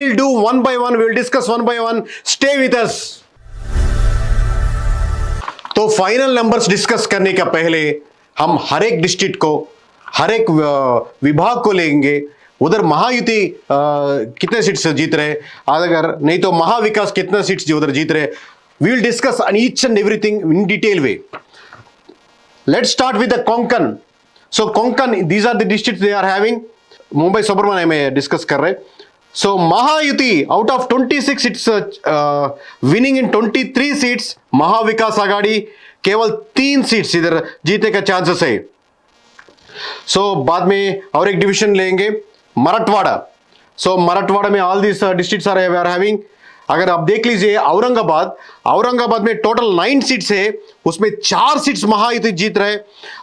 We'll do one by one, we'll discuss one by one. Stay with us. तो final numbers discuss करने का पहले हम हर एक डिस्ट्रिक्ट को, हर एक विभाग को लेंगे. उधर महायुति कितने सीट्स जीत रहे, अगर नहीं तो महाविकास कितने सीट्स उधर जीत रहे. We will discuss on each and everything in detail way. Let's start with the Konkan. So Konkan, these are the districts they are having. Mumbai सुब्रमण्य में डिस्कस कर रहे. So Mahayuti out of 26 it's winning in 23 seats. Mahavikas Aghadi केवल 3 seats इधर जीतने का chances है. सो बाद में और एक डिवीजन लेंगे, मराठवाड़ा. सो मराठवाड़ा में all this districts are having. अगर आप देख लीजिए औरंगाबाद में टोटल 9 सीट्स है, उसमें 4 सीट्स महायुति जीत रहे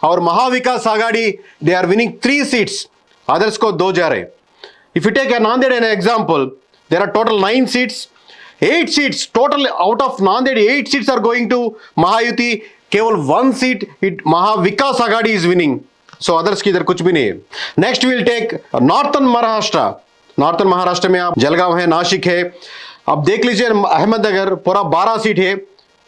और Mahavikas Aghadi they are winning 3 seats, others को 2 जा रहे. If you take a Nanded an example, there are total 9 seats, 8 seats total out of Nanded. 8 seats are going to Mahayuti. केवल 1 seat it Mahavikas Aghadi is winning. So others की इधर कुछ भी नहीं है. Next we'll take Northern Maharashtra. Northern Maharashtra में आप जलगांव है, नासिक है. अब देख लीजिए अहमदनगर पूरा 12 सीट है.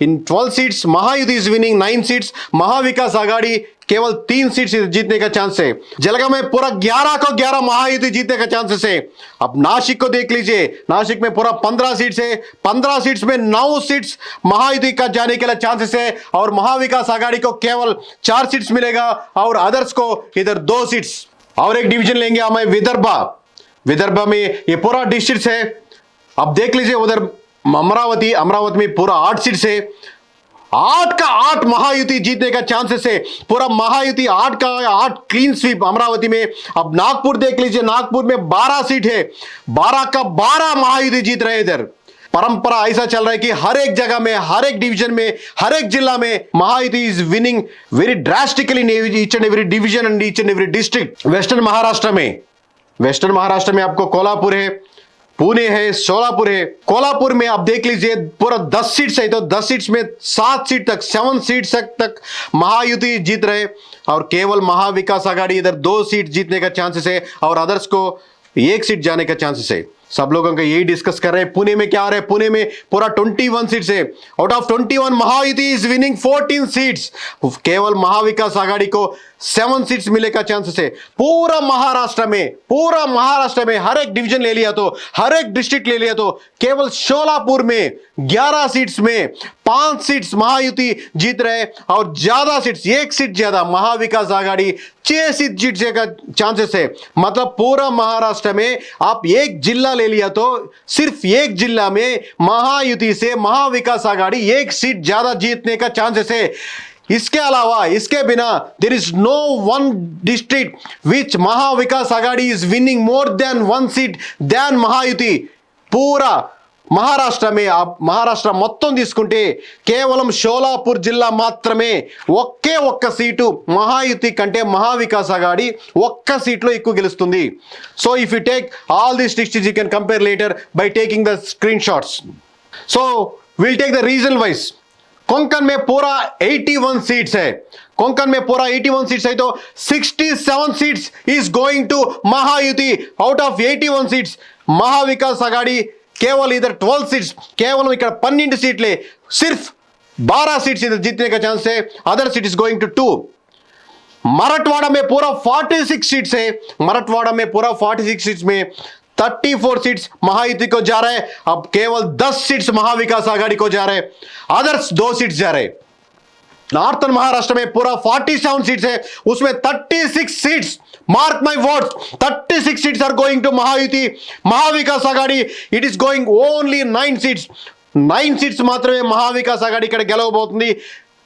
इन 12 seats Mahayuti is winning 9 seats. Mahavikas Aghadi केवल 3 सीट्स जीतने का चांस है. जलगांव में पूरा 11 को 11 महायुति जीतने का चांसेस है. अब नासिक को देख लीजिए, नासिक में पूरा 15 सीट्स है. 15 सीट्स में 9 सीट्स महायुति का जाने के लिए चांसेस है और महाविकास आघाड़ी को केवल 4 सीट्स मिलेगा और अदर्स को इधर 2 सीट्स. और एक डिवीजन लेंगे हमें विदर्भ में ये पूरा डिस्ट्रिक्ट है. अब देख लीजिए उधर अमरावती में पूरा 8 सीट्स है. 8 का 8 महायुति जीतने का चांसेस है. पूरा महायुति 8 का 8 क्लीन स्वीप अमरावती में. अब नागपुर देख लीजिए, नागपुर में 12 सीट है, 12 का 12 महायुति जीत रहे. इधर परंपरा ऐसा चल रहा है कि हर एक जगह में, हर एक डिवीजन में, हर एक जिला में Mahayuti is winning very drastically in each and every division and each and every district. Western Maharashtra में आपको कोल्हापुर है, पुणे है, सोलापुर है. कोल्हापुर में आप देख लीजिए पूरा 10 सीट्स है, तो 10 सीट्स में 7 सीट तक 7 सीट्स तक महायुति जीत रहे और केवल महाविकास आघाड़ी इधर 2 सीट जीतने का चांसेस है और अदर्स को 1 सीट जाने का चांसेस है. सब लोगों का यही डिस्कस कर रहे हैं. पुणे में क्या आ रहा है, पुणे में पूरा 21 सीट्स है. Out of 21 Mahayuti is winning 14 seats. केवल महाविकास आघाड़ी को 7 सीट्स मिले का चांसेस है. पूरा महाराष्ट्र में हर एक डिवीजन ले लिया तो, हर एक डिस्ट्रिक्ट ले लिया तो केवल सोलापुर में 11 सीट्स में 5 सीट्स महायुति जीत रहे और ज्यादा सीट्स, 1 सीट ज्यादा महाविकास आघाड़ी 6 सीट जीतने का चांसेस है. मतलब पूरा महाराष्ट्र में आप एक जिला ले लिया तो सिर्फ एक जिला में महायुति से महाविकास आघाड़ी 1 सीट ज्यादा जीतने का चांसेस है. इसके अलावा, इसके बिना there is no one district which Mahavikas Aghadi is winning more than 1 seat than Mahayuti. पूरा మహారాష్ట్ర में आप महाराष्ट्र మొత్తం తీసుకుంటే కేవలం షోలాపూర్ జిల్లా మాత్రమే ఒకే ఒక్క సీటు మహాయుతి కంటే మహావికాస్ ఆఘాడి ఒక్క సీట్లో ఎక్కువ గెలుస్తుంది. So if you take all this districts you can compare later by taking the screenshots. So will take the region wise. Konkan में पूरा 81 सीट्स है. कोंकण में पूरा 81 सीट्स है तो 67 seats is going to Mahayuti. Out of 81 seats Mahavikas Aghadi केवल इधर 12 seats, केवल इधर 12 सीटले सिर्फ 12 सीट्स इधर जीतने का चांस है. Other seat is going to 2. Marathwada में पूरा 46 सीट्स है. मराठवाड़ा में पूरा 46 सीट्स में 34 सीट्स महायुति को जा रहे हैं. अब केवल 10 सीट्स महाविकास आघाड़ी को जा रहे हैं, अदर्स 2 सीट्स जा रहे हैं. नॉर्थन महाराष्ट्र में पूरा 47 सीट्स है, उसमें 36 seats, mark my words, 36 seats are going to Mahayuti. Mahavikas Aghadi it is going only 9 seats. 9 seats మాత్రమే महाविकास आघाड़ी ఇక్కడ గెలవబోతుంది.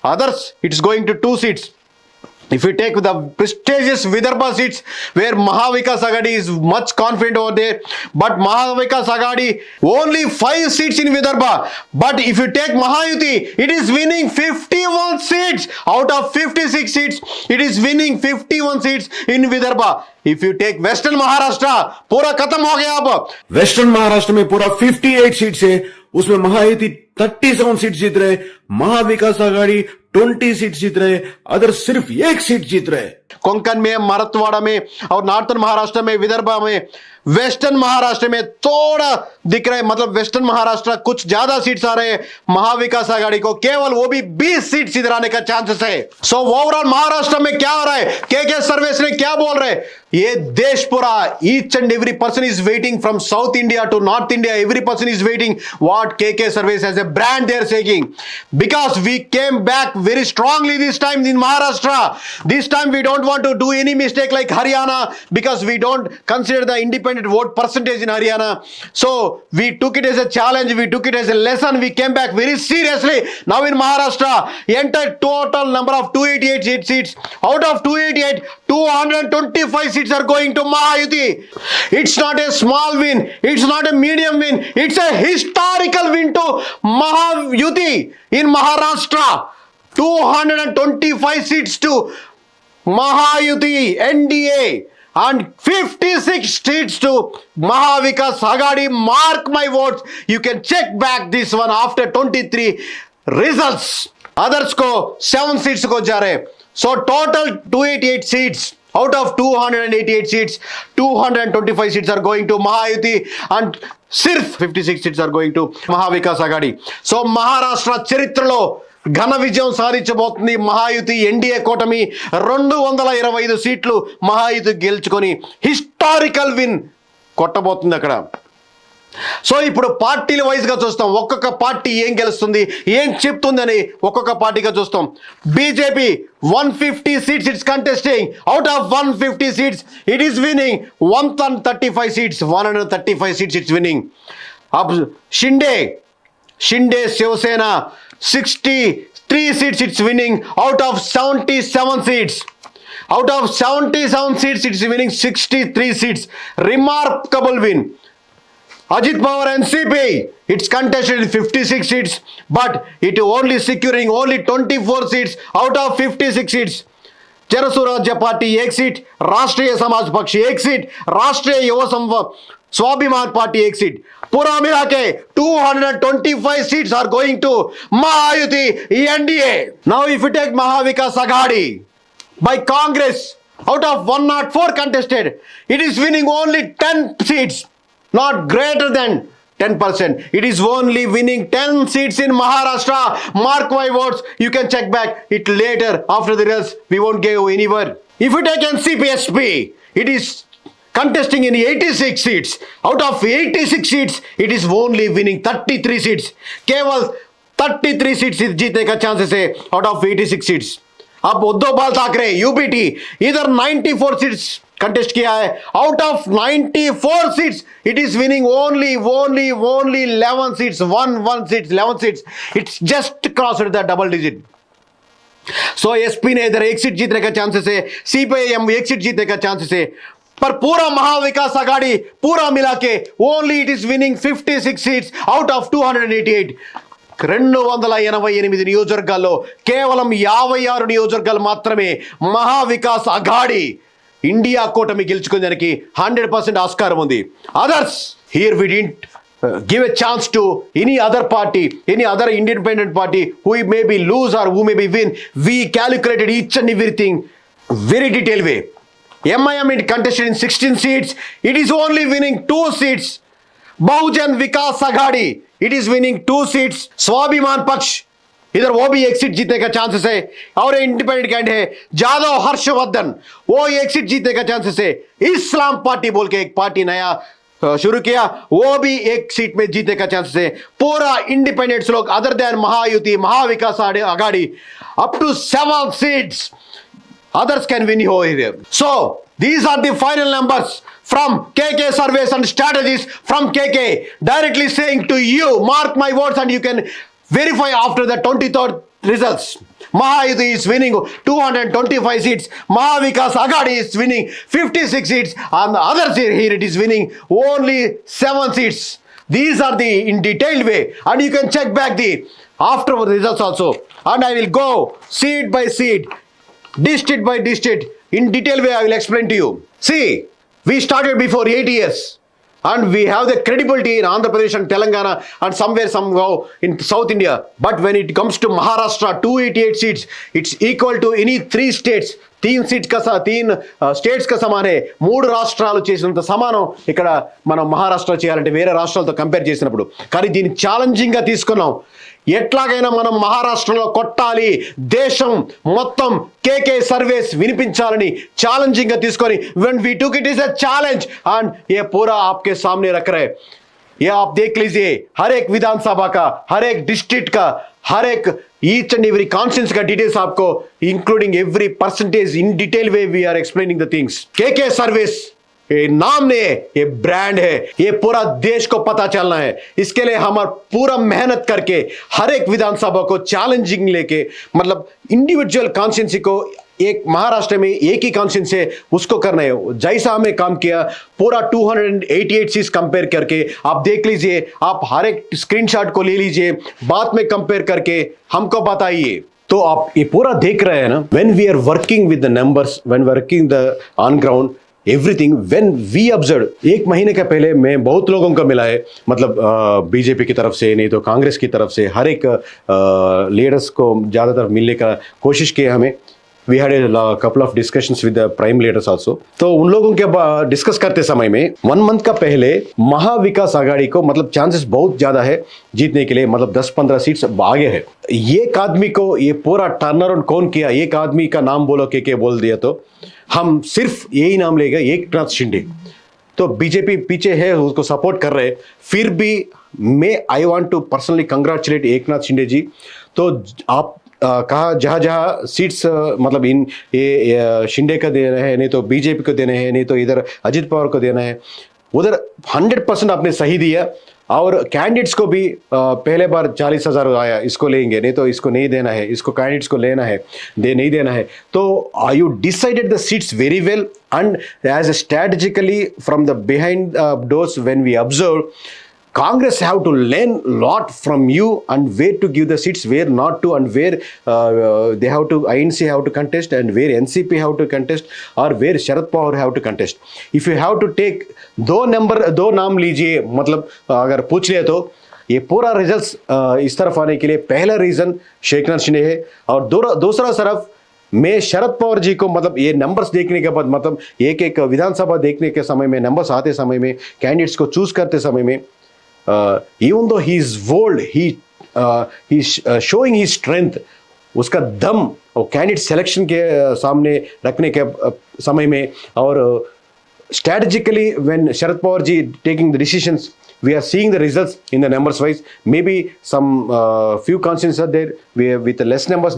Others it is going to 2 seats. If you take the prestigious Vidarbha seats where Mahavikas Aghadi is much confident over there, but Mahavikas Aghadi only 5 seats in Vidarbha. But if you take Mahayuti, it is winning 51 seats out of 56 seats. It is winning 51 seats in Vidarbha. If you take Western Maharashtra, पूरा खत्म हो गया. अब Western Maharashtra में पूरा 58 seats है, उसमें Mahayuti 37 seat जीत रहे, महाविकास आघाड़ी 20 सीट जीत रहे, अदर सिर्फ 1 सीट जीत रहे। कोंकण में, मराठवाड़ा में और नॉर्थन महाराष्ट्र में, विदर्भ में, वेस्टर्न महाराष्ट्र में थोड़ा दिख रहा है, मतलब वेस्टर्न महाराष्ट्र कुछ ज्यादा सीट्स आ रहे हैं महाविकास आघाड़ी को, केवल वो भी 20 सीट्स इधर आने का चांसेस है। सो ओवरऑल महाराष्ट्र में क्या हो रहा है, के सर्वेस ने क्या बोल रहे हैं, ये देश पूरा, each and every person is waiting from south India to north India, every person is waiting what के surveys as a brand they are saying, because we came back very strongly this time in Maharashtra. This time we don't want to do any mistake like Haryana, because we don't consider the independent vote percentage in Haryana. So we took it as a challenge, we took it as a lesson, we came back very seriously. Now in Maharashtra, entire total number of 288 seats. Out of 288, 225 seats are going to Mahayuti. It's not a small win, it's not a medium win, it's a historical win to Mahayuti in Maharashtra. 225 seats to Mahayuti NDA and 56 seats to Mahavikas Aghadi. Mark my words, you can check back this one after 23 results. Others ko 7 seats ko ja rahe. So total 288 seats. Out of 288 seats, 225 seats are going to Mahayuti and sirf 56 seats are going to Mahavikas Aghadi. So Maharashtra చరిత్రలో ఘన విజయం సాధించబోతుంది Mahayuti NDA కూటమి. 225 సీట్లు Mahayuti గెలుచుకొని historical win కొట్టబోతుంది అక్కడ. So ఇప్పుడు పార్టీల wise గా చూస్తాం, ఒక్కొక్క పార్టీ ఏం గెలుస్తుంది, ఏం చెప్తుందని ఒక్కొక్క పార్టీగా చూస్తాం. BJP 150 seats it's contesting. Out of 150 seats it is winning 135 seats, 135 seats it's winning. अब Shinde Shiv Sena 63 seats it's winning out of 77 seats. Out of 77 seats it's winning 63 seats. Remarkable win. Ajit Pawar NCP, it's contested in 56 seats, but it only securing only 24 seats out of 56 seats. Jansurajya party 1 seat, राष्ट्रीय समाज पक्ष 1 seat, राष्ट्रीय युवा स्वाभिमान party 1 seat, पूरा मिला के 225 seats are going to Mahayuti NDA. Now if you take Mahavikas Aghadi by Congress, out of 104 contested, it is winning only 10 seats, not greater than 10%. It is only winning 10 seats in Maharashtra. Mark my words, you can check back it later after the results. We won't give anywhere. If you take NCPSP, it is contesting in 86 seats. Out of 86 seats, it is only winning 33 seats. केवल 33 seats जीतने का chances है out of 86 seats. अब उद्धव बाल Thackeray UPT इधर 94 seats contest किया है. Out of 94 seats it is winning only 11 seats, 11 seats. It's just crossed the double digit. So SP ने इधर 1 सीट जीतने का चांसेस है, सीपीआईएम 1 सीट जीतने का चांसेस है, पर पूरा महाविकास आघाड़ी पूरा मिला के only it is winning 56 seats out of 288. 288 నియోజకవర్గాల్లో కేవలం 56 నియోజకవర్గాలు మాత్రమే మహావికాస్ అఘాడి ఇండియా కూటమి గెలుచుకునేదానికి 100% ఆస్కారం ఉంది. Others here we didn't give a chance to any other party, any other independent party who may be lose or who may be win. We calculated each and everything very detailed way. MIM it contested in 16 seats, it is only winning 2 seats. Bahujan Vikas Aghadi, it is winning 2 seats. स्वाभिमान पक्ष इधर वो भी 1 seat जीतने का chances है, और independent candidate है जादव हर्षवर्धन, वो 1 सीट जीतने का चांसेस है. इस्लाम पार्टी बोल के एक पार्टी नया शुरू किया, वो भी 1 सीट में जीतने का चांसेस है. पूरा इंडिपेंडेंट्स लोग other than Mahayuti Mahavikas Aghadi up to 7 seats others can win over here. So these are the final numbers from KK surveys and strategies from KK directly saying to you, mark my words and you can verify after the 23rd results. Mahayuti is winning 225 seats, Mahavikas Aghadi is winning 56 seats, and the others here it is winning only 7 seats. These are the in detailed way, and you can check back the after the results also, and I will go seat by seat, district by district, in detail way I will explain to you. See, we started before 8 years. and we have the credibility in Andhra Pradesh and Telangana and somewhere somehow in South India. But when it comes to Maharashtra, 288 seats, it's equal to any 3 states. 3 seats का 3 states का సమానం है. 3 రాష్ట్రాలు చేసినంత సమానం ఇక్కడ మనం మహారాష్ట్ర చేయాలంటే వేరే రాష్ట్రాలతో కంపేర్ చేసినప్పుడు. కానీ దీన్ని ఛాలెంజింగ్ గా తీసుకున్నాం. ఎట్లాగైనా మనం మహారాష్ట్రలో కొట్టాలి, దేశం మొత్తం కేకే సర్వేస్ వినిపించాలని ఛాలెంజింగ్ గా తీసుకొని when we took it is a challenge and ये पूरा आपके सामने रख रहे. ये आप देख लीजिए, हर एक विधानसभा का, हर एक डिस्ट्रिक्ट का, हर एक ईच एंड एवरी कॉन्स्टिट्यूंसी का डिटेल्स आपको including every percentage in detail way we are explaining the things. KK service ये नाम नहीं है, ये ब्रांड है. ये पूरा देश को पता चलना है. इसके लिए हम पूरा मेहनत करके हर एक विधानसभा को चैलेंजिंग लेके, मतलब इंडिविजुअल कॉन्स्टिट्यूंसी को एक महाराष्ट्र में एक ही कॉन्स्टिट्यूंसी है उसको करना है. जैसा हमने काम किया पूरा 288 सीट्स कंपेयर करके आप देख लीजिए. आप हर एक स्क्रीनशॉट को ले लीजिए, बाद में कंपेयर करके हमको बताइए. तो आप ये पूरा देख रहे हैं ना. When we are working with the numbers, when working the on ground everything, when we observe. 1 महीने का पहले मैं बहुत लोगों को मिला है, मतलब बीजेपी की तरफ से नहीं तो कांग्रेस की तरफ से हर एक लीडर्स को ज़्यादातर मिलने का कोशिश किया हमें. We had a couple of discussions with the prime leaders also. तो उन लोगों के डिस्कस करते समय में 1 मंथ का पहले महाविकास आघाड़ी को मतलब चांसेस बहुत ज्यादा है जीतने के लिए, मतलब 10-15 सीट्स आगे है. एक आदमी को ये पूरा टर्न अराउंड कौन किया, एक आदमी का नाम बोलो के बोल दिया तो हम सिर्फ यही नाम लेगा, एकनाथ शिंदे. तो बीजेपी पीछे है, उसको सपोर्ट कर रहे हैं. फिर भी मैं I want to personally congratulate Eknath Shinde ji. तो आप कहा जहाँ जहाँ सीट्स मतलब इन ये शिंदे का देना है, नहीं तो बीजेपी को देना है, नहीं तो इधर अजित पवार को देना है, उधर 100% आपने सही दिया. और कैंडिडेट्स को भी पहले बार 40,000 आया, इसको लेंगे, नहीं तो इसको नहीं देना है, इसको कैंडिडेट्स को लेना है, नहीं देना है. तो you decided the seats very well and as a strategically from the behind doors when we observe. Congress have to learn lot from you and where to give the seats, where not to, and where they have to, INC have to contest, and where NCP have to contest, or where Sharad Pawar have to contest. If you have to take दो नाम लीजिए, मतलब अगर पूछ लिया तो ये पूरा रिजल्ट्स इस तरफ आने के लिए पहला रीजन शेखनाथ शिंदे है. और दूसरा तरफ मैं शरद पवार जी को, मतलब ये नंबर्स देखने के बाद, मतलब एक विधानसभा देखने के समय में, नंबर्स आते समय में, कैंडिडेट्स को चूज करते समय में, even though he is bold, he's showing his strength, उसका दम और कैंडिडेट सिलेक्शन के सामने रखने के समय में, और strategically when Sharad Pawar ji taking the decisions, we are seeing the results in the numbers wise. Maybe some few constituencies are there with less numbers.